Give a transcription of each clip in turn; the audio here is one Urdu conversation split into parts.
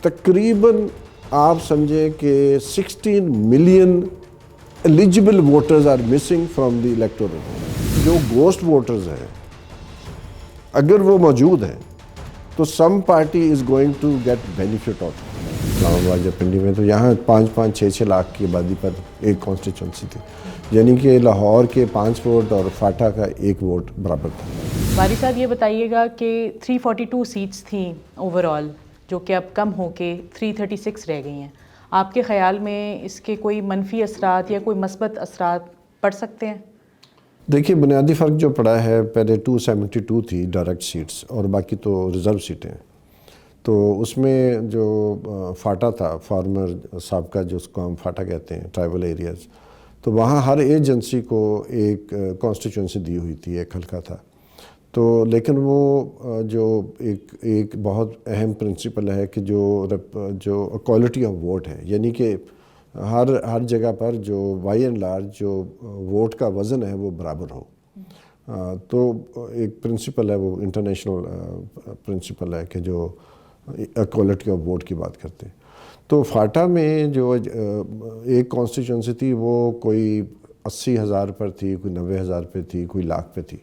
تقریباً آپ سمجھیں کہ 16 million eligible voters are missing from the electoral. جو گوسٹ ووٹرز ہیں اگر وہ موجود ہیں تو some party is going to get benefit of. Islamabad یا پنڈی میں تو یہاں 5-6 لاکھ کی آبادی پر ایک کانسٹیچوئنسی تھی، یعنی کہ لاہور کے 5 ووٹ اور فاٹا کا 1 ووٹ برابر تھا. باری صاحب یہ بتائیے گا کہ 342 سیٹس تھیں اوور آل، جو کہ اب کم ہو کے 336 رہ گئی ہیں. آپ کے خیال میں اس کے کوئی منفی اثرات یا کوئی مثبت اثرات پڑ سکتے ہیں؟ دیکھیے بنیادی فرق جو پڑا ہے، پہلے 272 تھی ڈائریکٹ سیٹس اور باقی تو ریزرو سیٹیں ہیں. تو اس میں جو فاٹا تھا، فارمر سابقہ جس کو ہم فاٹا کہتے ہیں، ٹرائبل ایریاز، تو وہاں ہر ایجنسی کو ایک کانسٹیچوئنسی دی ہوئی تھی، ایک حلقہ تھا. تو لیکن وہ جو ایک بہت اہم پرنسپل ہے کہ جو اکوالٹی آف ووٹ ہے، یعنی کہ ہر جگہ پر جو بائی اینڈ لارج جو ووٹ کا وزن ہے وہ برابر ہو. تو ایک پرنسپل ہے، وہ انٹرنیشنل پرنسپل ہے کہ جو اکوالٹی آف ووٹ کی بات کرتے ہیں. تو فاٹا میں جو ایک کانسٹیچوئنسی تھی وہ کوئی 80,000 پر تھی، کوئی 90,000 پہ تھی، کوئی لاکھ پہ تھی.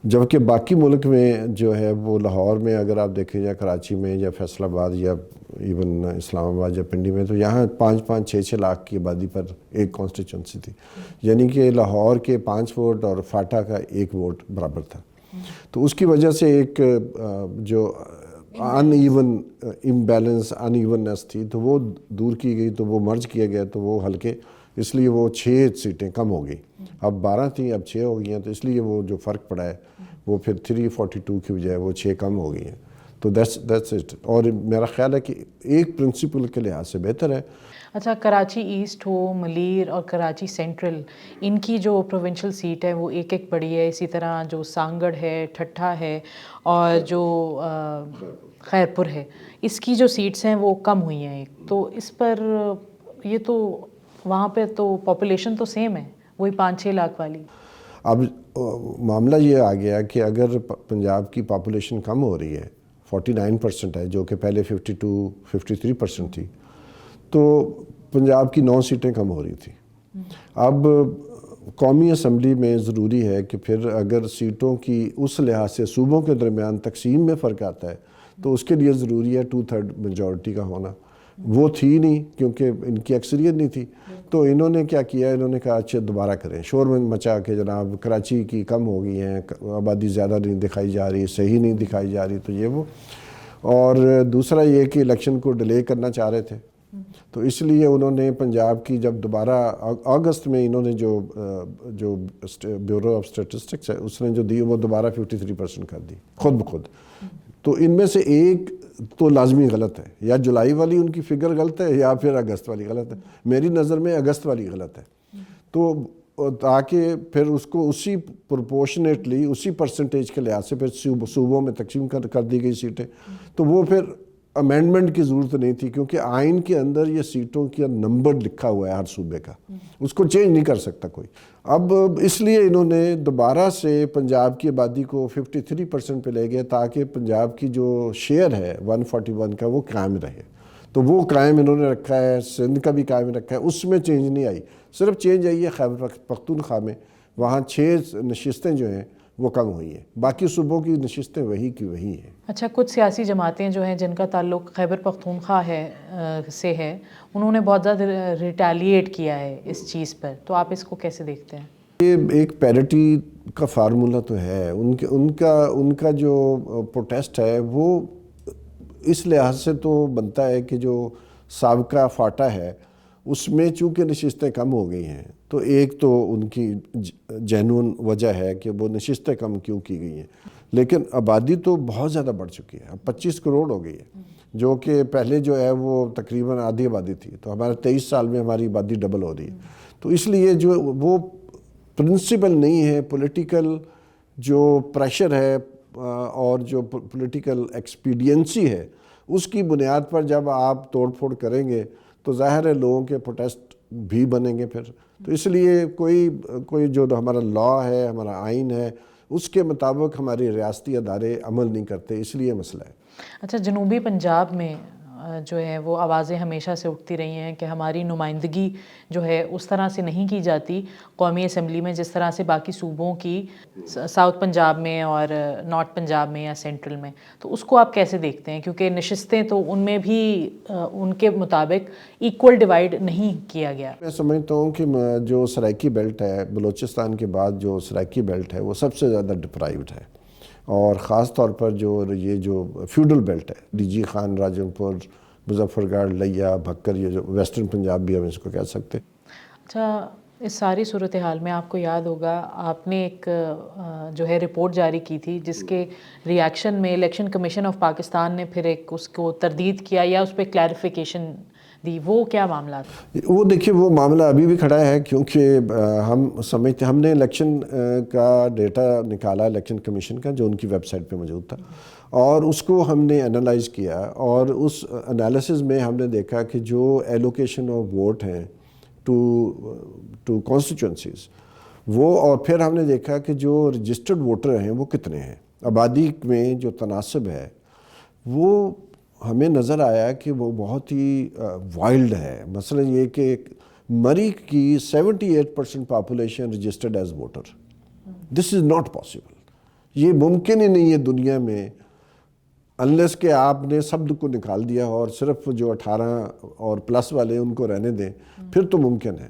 جبکہ باقی ملک میں جو ہے وہ لاہور میں اگر آپ دیکھیں یا کراچی میں یا فیصل آباد یا ایون اسلام آباد یا پنڈی میں، تو یہاں 5-6 لاکھ کی آبادی پر ایک کانسٹیچوئنسی تھی، یعنی کہ لاہور کے 5 ووٹ اور فاٹا کا 1 ووٹ برابر تھا. تو اس کی وجہ سے ایک جو ان ایوننس تھی تو وہ دور کی گئی، تو وہ مرج کیا گیا، تو وہ حلقے اس لیے وہ 6 سیٹیں کم ہو گئی. اب 12 تھیں، اب 6 ہو گئی ہیں. تو اس لیے وہ جو فرق پڑا ہے وہ پھر 342 کی بجائے وہ 6 کم ہو گئی ہیں. تو دیٹس اٹ. اور میرا خیال ہے کہ ایک پرنسپل کے لحاظ سے بہتر ہے. اچھا، کراچی ایسٹ ہو، ملیر اور کراچی سینٹرل، ان کی جو پروونشل سیٹ ہے وہ ایک بڑی ہے. اسی طرح جو سانگڑ ہے، ٹھٹھا ہے اور جو خیرپور ہے، اس کی جو سیٹس ہیں وہ کم ہوئی ہیں. تو اس پر یہ تو وہاں پہ تو پاپولیشن تو سیم ہے، وہی 5-6 لاکھ والی. اب معاملہ یہ آ گیا کہ اگر پنجاب کی پاپولیشن کم ہو رہی ہے، 49% ہے، جو کہ پہلے 53% تھی، تو پنجاب کی 9 سیٹیں کم ہو رہی تھیں. اب قومی اسمبلی میں ضروری ہے کہ پھر اگر سیٹوں کی اس لحاظ سے صوبوں کے درمیان تقسیم میں فرق آتا ہے تو اس کے لیے ضروری ہے 2/3 میجورٹی کا ہونا. وہ تھی نہیں کیونکہ ان کی اکثریت نہیں تھی. تو انہوں نے کیا کیا، انہوں نے کہا اچھا دوبارہ کریں، شور مچا کے جناب کراچی کی کم ہو گئی ہیں، آبادی زیادہ نہیں دکھائی جا رہی، صحیح نہیں دکھائی جا رہی، تو یہ وہ. اور دوسرا یہ کہ الیکشن کو ڈیلے کرنا چاہ رہے تھے، تو اس لیے انہوں نے پنجاب کی جب دوبارہ اگست میں انہوں نے جو بیورو آف اسٹیٹسٹکس ہے اس نے جو دی وہ دوبارہ 53% کر دی خود بخود. تو ان میں سے ایک تو لازمی غلط ہے، یا جولائی والی ان کی فگر غلط ہے یا پھر اگست والی غلط ہے. میری نظر میں اگست والی غلط ہے. تو تاکہ پھر اس کو اسی پروپورشنیٹلی اسی پرسنٹیج کے لحاظ سے پھر صوبوں میں تقسیم کر دی گئی سیٹیں. تو وہ پھر امینڈمنٹ کی ضرورت نہیں تھی، کیونکہ آئین کے اندر یہ سیٹوں کا نمبر لکھا ہوا ہے ہر صوبے کا، اس کو چینج نہیں کر سکتا کوئی. اب اس لیے انہوں نے دوبارہ سے پنجاب کی آبادی کو 53% پہ لے گئے تاکہ پنجاب کی جو شیئر ہے 141 کا وہ قائم رہے. تو وہ قائم انہوں نے رکھا ہے، سندھ کا بھی قائم رکھا ہے، اس میں چینج نہیں آئی. صرف چینج آئی ہے خیبر پختونخوا میں، وہاں 6 نشستیں جو ہیں وہ کم ہوئی ہیں، باقی صوبوں کی نشستیں وہی کی وہی ہیں. اچھا، کچھ سیاسی جماعتیں جو ہیں جن کا تعلق خیبر پختونخوا سے ہے، انہوں نے بہت زیادہ ریٹیلیٹ کیا ہے اس چیز پر، تو آپ اس کو کیسے دیکھتے ہیں؟ یہ ایک پیرٹی کا فارمولہ تو ہے. ان کا جو پروٹیسٹ ہے وہ اس لحاظ سے تو بنتا ہے کہ جو سابقہ فاٹا ہے اس میں چونکہ نشستیں کم ہو گئی ہیں، تو ایک تو ان کی جینون وجہ ہے کہ وہ نشستیں کم کیوں کی گئی ہیں. لیکن آبادی تو بہت زیادہ بڑھ چکی ہے، اب 25 کروڑ ہو گئی ہے، جو کہ پہلے جو ہے وہ تقریباً آدھی آبادی تھی. تو ہمارے 23 سال میں ہماری آبادی ڈبل ہو رہی ہے. تو اس لیے جو وہ پرنسپل نہیں ہے، پولیٹیکل جو پریشر ہے اور جو پولیٹیکل ایکسپیڈینسی ہے، اس کی بنیاد پر جب آپ توڑ پھوڑ کریں گے تو ظاہر ہے لوگوں کے پروٹیسٹ بھی بنیں گے پھر. تو اس لیے کوئی جو ہمارا لا ہے، ہمارا آئین ہے، اس کے مطابق ہماری ریاستی ادارے عمل نہیں کرتے، اس لیے مسئلہ ہے. اچھا، جنوبی پنجاب میں جو ہے وہ آوازیں ہمیشہ سے اٹھتی رہی ہیں کہ ہماری نمائندگی جو ہے اس طرح سے نہیں کی جاتی قومی اسمبلی میں جس طرح سے باقی صوبوں کی ساؤتھ پنجاب میں اور نارتھ پنجاب میں یا سینٹرل میں. تو اس کو آپ کیسے دیکھتے ہیں؟ کیونکہ نشستیں تو ان میں بھی ان کے مطابق ایکول ڈیوائڈ نہیں کیا گیا. میں سمجھتا ہوں کہ جو سرائکی بیلٹ ہے بلوچستان کے بعد جو سرائکی بیلٹ ہے وہ سب سے زیادہ ڈپرائیوڈ ہے، اور خاص طور پر یہ جو فیوڈل بیلٹ ہے ڈی جی خان، راجن پور، مظفر گڑھ، لیا، بھکر، یہ جو ویسٹرن پنجاب بھی ہم اس کو کہہ سکتے. اچھا، اس ساری صورتحال میں آپ کو یاد ہوگا آپ نے ایک جو ہے رپورٹ جاری کی تھی جس کے ریاکشن میں الیکشن کمیشن آف پاکستان نے پھر ایک اس کو تردید کیا یا اس پہ کلیریفیکیشن دی. وہ کیا معاملہ تھا؟ وہ دیکھیے وہ معاملہ ابھی بھی کھڑا ہے، کیونکہ ہم سمجھتے ہم نے الیکشن کا ڈیٹا نکالا الیکشن کمیشن کا جو ان کی ویب سائٹ پہ موجود تھا، اور اس کو ہم نے انالائز کیا، اور اس انالیسز میں ہم نے دیکھا کہ جو ایلوکیشن آف ووٹ ہیں ٹو کانسٹیچوئنسیز وہ، اور پھر ہم نے دیکھا کہ جو رجسٹرڈ ووٹر ہیں وہ کتنے ہیں، آبادی میں جو تناسب ہے وہ ہمیں نظر آیا کہ وہ بہت ہی وائلڈ ہے. مثلا یہ کہ مری کی 78% population registered as voter. This is not possible. یہ ممکن ہی نہیں ہے دنیا میں، انلیس کہ آپ نے سب کو نکال دیا اور صرف جو 18 اور پلس والے ان کو رہنے دیں، پھر تو ممکن ہے.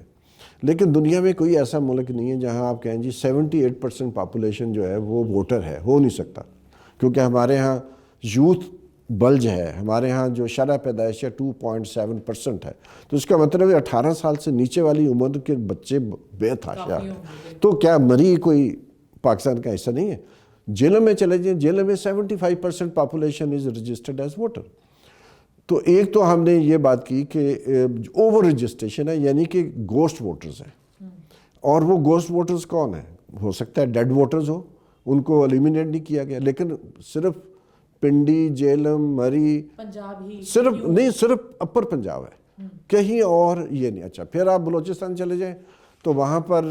لیکن دنیا میں کوئی ایسا ملک نہیں ہے جہاں آپ کہیں جی 78% پاپولیشن جو ہے وہ ووٹر ہے. ہو نہیں سکتا، کیونکہ ہمارے ہاں یوتھ بلج ہے، ہمارے ہاں جو شرح پیدائش ہے 2.7% ہے. تو اس کا مطلب ہے 18 سال سے نیچے والی عمر کے بچے بے تحاشا ہیں. تو کیا مری کوئی پاکستان کا حصہ نہیں ہے؟ جیلوں میں چلے جائیں، جیلوں میں 75% population is registered as voter. تو ایک تو ہم نے یہ بات کی کہ اوور رجسٹریشن ہے، یعنی کہ گوسٹ ووٹرز ہیں. اور وہ گوسٹ ووٹرز کون ہیں؟ ہو سکتا ہے ڈیڈ ووٹرز ہو، ان کو ایلیمینیٹ نہیں کیا گیا، لیکن صرف پنڈی، جیلم، مری، صرف اپر پنجاب ہے، کہیں اور یہ نہیں. اچھا، پھر آپ بلوچستان چلے جائیں تو وہاں پر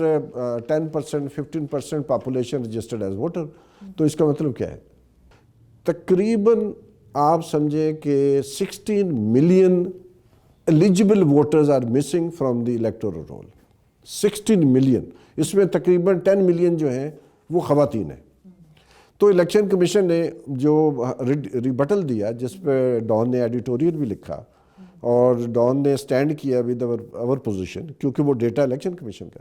10%، 15% پاپولیشن رجسٹرڈ ایز ووٹر. تو اس کا مطلب کیا ہے؟ تقریباً آپ سمجھیں کہ 16 million eligible voters are missing from the electoral roll. 16 million, اس میں تقریباً 10 ملین جو ہیں وہ خواتین ہیں. تو الیکشن کمیشن نے جو ریبٹل دیا، جس پہ ڈان نے ایڈیٹوریل بھی لکھا اور ڈان نے سٹینڈ کیا ود اور پوزیشن، کیونکہ وہ ڈیٹا الیکشن کمیشن کا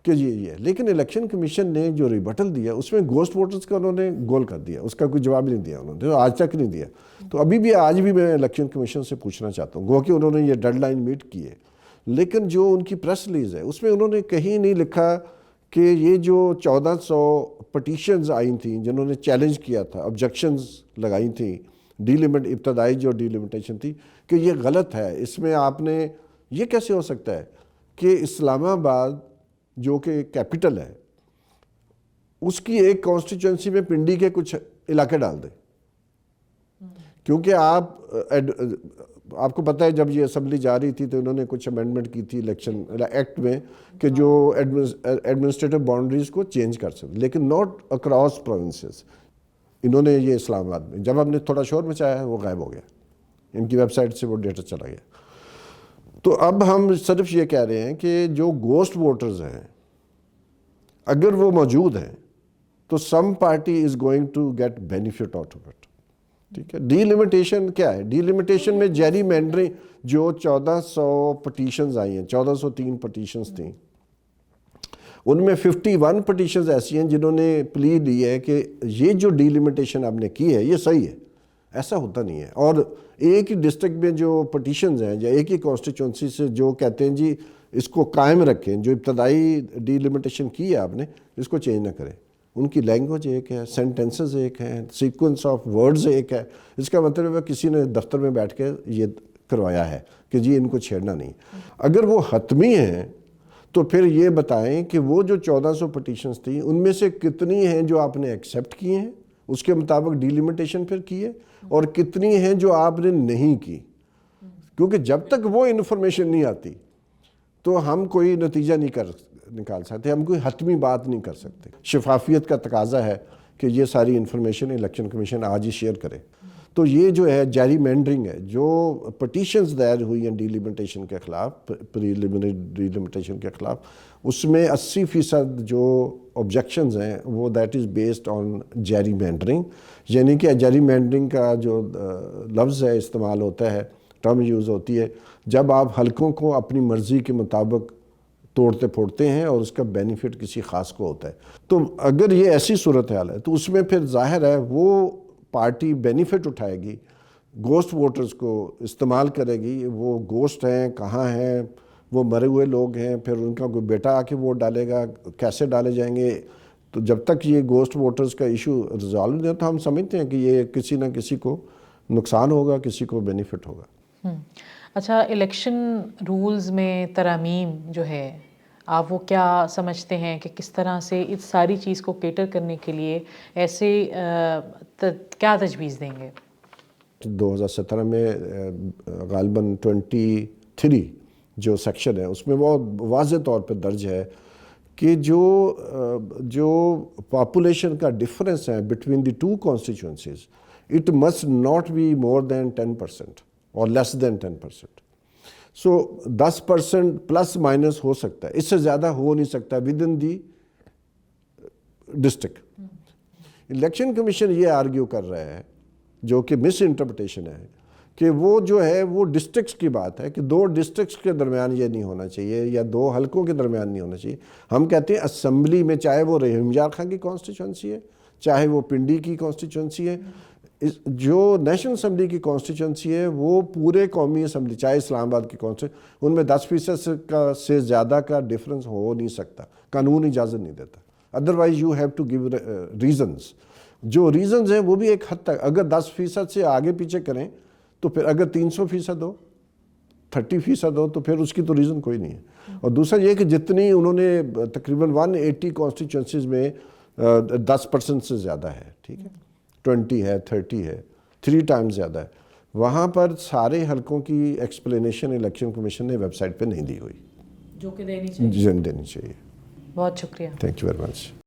کہ یہ ہے. لیکن الیکشن کمیشن نے جو ریبٹل دیا اس میں گوسٹ ووٹرز کا انہوں نے گول کر دیا، اس کا کوئی جواب نہیں دیا انہوں نے، آج تک نہیں دیا. تو آج بھی میں الیکشن کمیشن سے پوچھنا چاہتا ہوں، گو کہ انہوں نے یہ ڈیڈ لائن میٹ کی ہے، لیکن جو ان کی پریس ریلیز ہے اس میں انہوں نے کہیں نہیں لکھا کہ یہ جو 1400 پٹیشنز آئی تھیں جنہوں نے چیلنج کیا تھا، آبجیکشنز لگائی تھیں، ابتدائی جو ڈیلیمیٹیشن تھی، کہ یہ غلط ہے. اس میں آپ نے یہ کیسے ہو سکتا ہے کہ اسلام آباد جو کہ کیپٹل ہے اس کی ایک کانسٹیچوئنسی میں پنڈی کے کچھ علاقے ڈال دیں؟ کیونکہ آپ کو پتہ ہے جب یہ اسمبلی جا رہی تھی تو انہوں نے کچھ امینڈمنٹ کی تھی الیکشن ایکٹ میں کہ جو ایڈمنسٹریٹو باؤنڈریز کو چینج کر سکتے، لیکن ناٹ اکراس پروونسز. انہوں نے یہ اسلام آباد میں جب ہم نے تھوڑا شور مچایا ہے وہ غائب ہو گیا، ان کی ویب سائٹ سے وہ ڈیٹا چلا گیا. تو اب ہم صرف یہ کہہ رہے ہیں کہ جو گوسٹ ووٹرز ہیں اگر وہ موجود ہیں تو some party is going to get benefit out of it. ٹھیک ہے. ڈی لیمیٹیشن کیا ہے؟ ڈی لیمیٹیشن میں جیری مینڈرنگ جو 1400 پٹیشنز آئی ہیں، 1403 پٹیشنز تھیں، ان میں 51 پٹیشنز ایسی ہیں جنہوں نے پلی دی ہے کہ یہ جو ڈی لیمیٹیشن آپ نے کی ہے یہ صحیح ہے. ایسا ہوتا نہیں ہے. اور ایک ہی ڈسٹرکٹ میں جو پٹیشنز ہیں یا ایک ہی کانسٹیچوئنسی سے جو کہتے ہیں جی اس کو قائم رکھیں، جو ابتدائی ڈی لیمیٹیشن کی ہے آپ نے اس کو چینج نہ کریں. ان کی لینگویج ایک ہے، سینٹنسز ایک ہیں، سیکوینس آف ورڈز ایک ہے. اس کا مطلب ہے کسی نے دفتر میں بیٹھ کے یہ کروایا ہے کہ جی ان کو چھیڑنا نہیں. اگر وہ حتمی ہیں تو پھر یہ بتائیں کہ وہ جو 1400 پٹیشنز تھیں ان میں سے کتنی ہیں جو آپ نے ایکسیپٹ کی ہیں، اس کے مطابق ڈی لیمیٹیشن پھر کی ہے، اور کتنی ہیں جو آپ نے نہیں کی. کیونکہ جب تک وہ انفارمیشن نہیں آتی تو ہم کوئی نتیجہ نہیں نکال سکتے، ہم کوئی حتمی بات نہیں کر سکتے. شفافیت کا تقاضا ہے کہ یہ ساری انفارمیشن الیکشن کمیشن آج ہی شیئر کرے تو یہ جو ہے جیری مینڈرنگ ہے، جو پٹیشنز دائر ہوئی ہیں ڈیلیمیٹیشن کے خلاف، پریلیمنری ڈیلیمیٹیشن کے خلاف، اس میں 80% جو آبجیکشنز ہیں وہ دیٹ از بیسڈ آن جیری مینڈرنگ، یعنی کہ جیری مینڈرنگ کا جو لفظ ہے استعمال ہوتا ہے، ٹرم یوز ہوتی ہے، جب آپ حلقوں کو اپنی مرضی کے مطابق توڑتے پھوڑتے ہیں اور اس کا بینیفٹ کسی خاص کو ہوتا ہے۔ تو اگر یہ ایسی صورتحال ہے تو اس میں پھر ظاہر ہے وہ پارٹی بینیفٹ اٹھائے گی، گوسٹ ووٹرز کو استعمال کرے گی۔ وہ گوسٹ ہیں، کہاں ہیں، وہ مرے ہوئے لوگ ہیں، پھر ان کا کوئی بیٹا آ کے ووٹ ڈالے گا، کیسے ڈالے جائیں گے۔ تو جب تک یہ گوسٹ ووٹرز کا ایشو ریزالو نہیں ہوتا، ہم سمجھتے ہیں کہ یہ کسی نہ کسی کو نقصان ہوگا، کسی کو بینیفٹ ہوگا۔ اچھا، الیکشن رولز میں ترامیم جو ہے، آپ وہ کیا سمجھتے ہیں کہ کس طرح سے اس ساری چیز کو کیٹر کرنے کے لیے ایسے کیا تجویز دیں گے؟ 2017 میں غالباً 23 جو سیکشن ہے اس میں بہت واضح طور پہ درج ہے کہ جو پاپولیشن کا ڈفرینس ہے between the two constituencies, it must not be more than 10% اور لیس دین 10%۔ سو 10% پلس مائنس ہو سکتا ہے، اس سے زیادہ ہو نہیں سکتا with in the district. Election commission یہ آرگیو کر رہا ہے، جو کہ مس انٹرپریٹیشن ہے، کہ وہ جو ہے وہ ڈسٹرکٹس کی بات ہے، کہ 2 ڈسٹرکٹس کے درمیان یہ نہیں ہونا چاہیے یا 2 حلقوں کے درمیان نہیں ہونا چاہیے۔ ہم کہتے ہیں اسمبلی میں، چاہے وہ رحیم یار خان کی کانسٹیچوئنسی ہے، چاہے وہ پنڈی کی کانسٹیچوئنسی ہے، جو نیشنل اسمبلی کی کانسٹیچوئنسی ہے وہ پورے قومی اسمبلی، چاہے اسلام آباد کی کانسٹیچوئنسی، ان میں 10% سے زیادہ کا ڈفرنس ہو نہیں سکتا، قانون اجازت نہیں دیتا۔ Otherwise you have to give reasons, جو ریزنز ہیں وہ بھی ایک حد تک، اگر 10% سے آگے پیچھے کریں تو پھر اگر 300% ہو، 30% ہو، تو پھر اس کی تو ریزن کوئی نہیں ہے۔ اور دوسرا یہ کہ جتنی انہوں نے تقریباً 180 کانسٹیچوئنسیز میں 10% سے زیادہ ہے، ٹھیک ہے، 20 ہے، 30 ہے، 3 ٹائمز زیادہ ہے، وہاں پر سارے حلقوں کی ایکسپلینیشن الیکشن کمیشن نے ویب سائٹ پہ نہیں دی ہوئی، جو کہ دینی چاہیے۔ دینی چاہیے۔ بہت شکریہ۔ Thank you very much.